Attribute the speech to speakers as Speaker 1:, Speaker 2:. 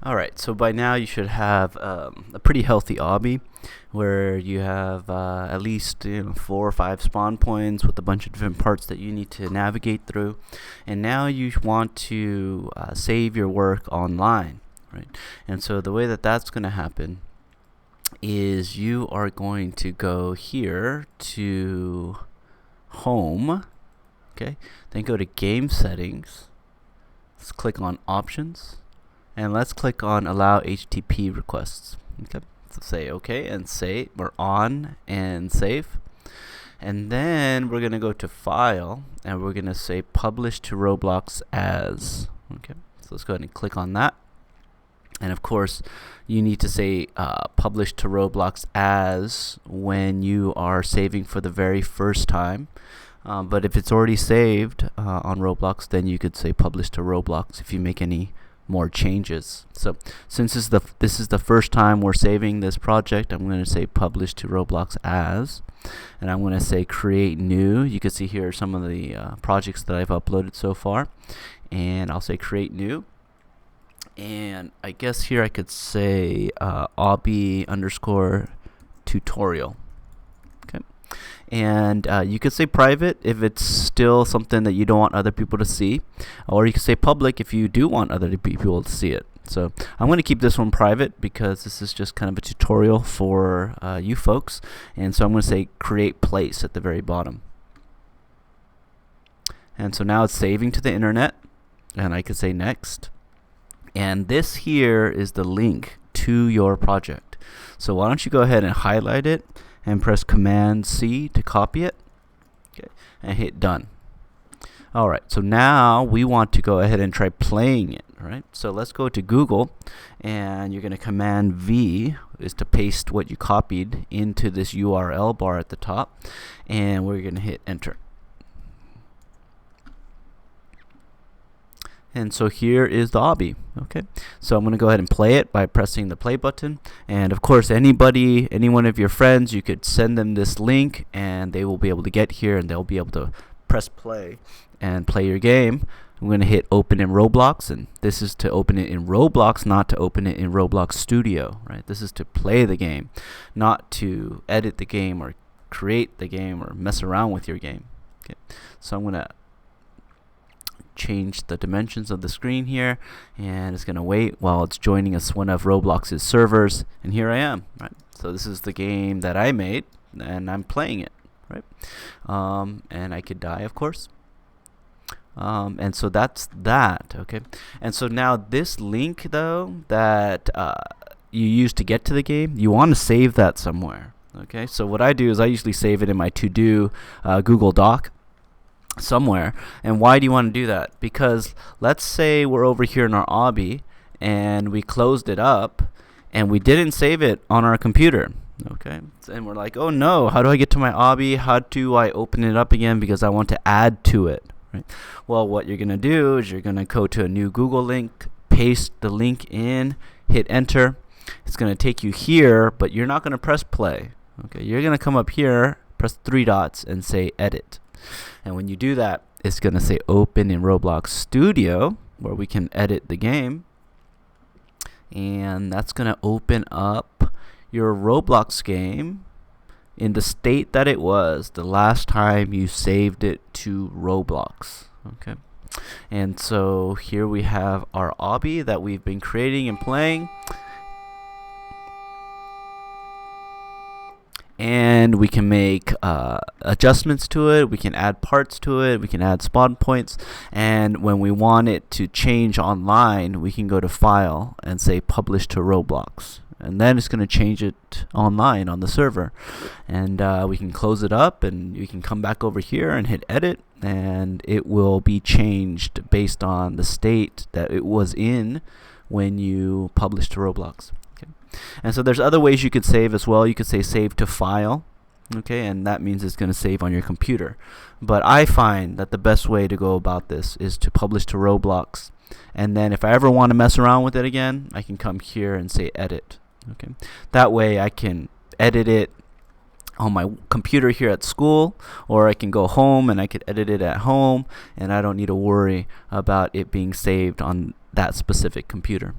Speaker 1: Alright, so by now you should have a pretty healthy obby where you have at least 4 or 5 spawn points with a bunch of different parts that you need to navigate through. And now you want to save your work online, right? And so the way that that's going to happen is you are going to go here to Home, okay? Then go to Game Settings. Let's click on Options. And let's click on Allow HTTP requests. Okay, so say OK and say we're on and save. And then we're gonna go to File and we're gonna say Publish to Roblox as. Okay, so let's go ahead and click on that. And of course, you need to say Publish to Roblox as when you are saving for the very first time. But if it's already saved on Roblox, then you could say Publish to Roblox if you make any more changes. So since this is the first time we're saving this project, I'm going to say Publish to Roblox as, and I'm going to say Create New. You can see here some of the projects that I've uploaded so far, and I'll say Create New. And I guess here I could say obby underscore tutorial. Okay. And you could say private if it's still something that you don't want other people to see, or you could say public if you do want other people to see it. So I'm going to keep this one private because this is just kind of a tutorial for you folks, and so I'm going to say create place at the very bottom. And so now it's saving to the internet, and I could say next. And this here is the link to your project. So why don't you go ahead and highlight it and press Command C to copy it, okay, and hit done. Alright, so now we want to go ahead and try playing it, right? So let's go to Google, and you're going to Command V is to paste what you copied into this URL bar at the top, and we're going to hit enter. And so here is the obby. Okay, so I'm going to go ahead and play it by pressing the play button. And of course, any one of your friends, you could send them this link, and they will be able to get here, and they'll be able to press play and play your game. I'm going to hit open in Roblox, and this is to open it in Roblox, not to open it in Roblox Studio, right? This is to play the game, not to edit the game or create the game or mess around with your game. Okay, so I'm going to change the dimensions of the screen here, and it's going to wait while it's joining us one of Roblox's servers, and here I am, right? So this is the game that I made, and I'm playing it, right? And I could die, of course. And so that's that, okay? And so now this link, though, that you use to get to the game, you want to save that somewhere, okay? So what I do is I usually save it in my to-do Google Doc somewhere. And why do you want to do that? Because let's say we're over here in our obby and we closed it up and we didn't save it on our computer, okay? And we're like, oh no, how do I get to my obby? How do I open it up again because I want to add to it, right? Well, what you're gonna do is you're gonna go to a new Google link, paste the link in, hit enter. It's gonna take you here, but you're not gonna press play, okay? You're gonna come up here, press 3 dots and say edit. And when you do that, it's going to say open in Roblox Studio, where we can edit the game. And that's going to open up your Roblox game in the state that it was the last time you saved it to Roblox. Okay. And so here we have our obby that we've been creating and playing. And we can make adjustments to it, we can add parts to it, we can add spawn points, and when we want it to change online, we can go to File and say Publish to Roblox. And then it's going to change it online on the server. And we can close it up, and we can come back over here and hit Edit, and it will be changed based on the state that it was in when you publish to Roblox. And so there's other ways you could save as well. You could say save to file, okay, and that means it's going to save on your computer. But I find that the best way to go about this is to publish to Roblox, and then if I ever want to mess around with it again, I can come here and say edit. Okay, that way I can edit it on my computer here at school, or I can go home and I could edit it at home, and I don't need to worry about it being saved on that specific computer.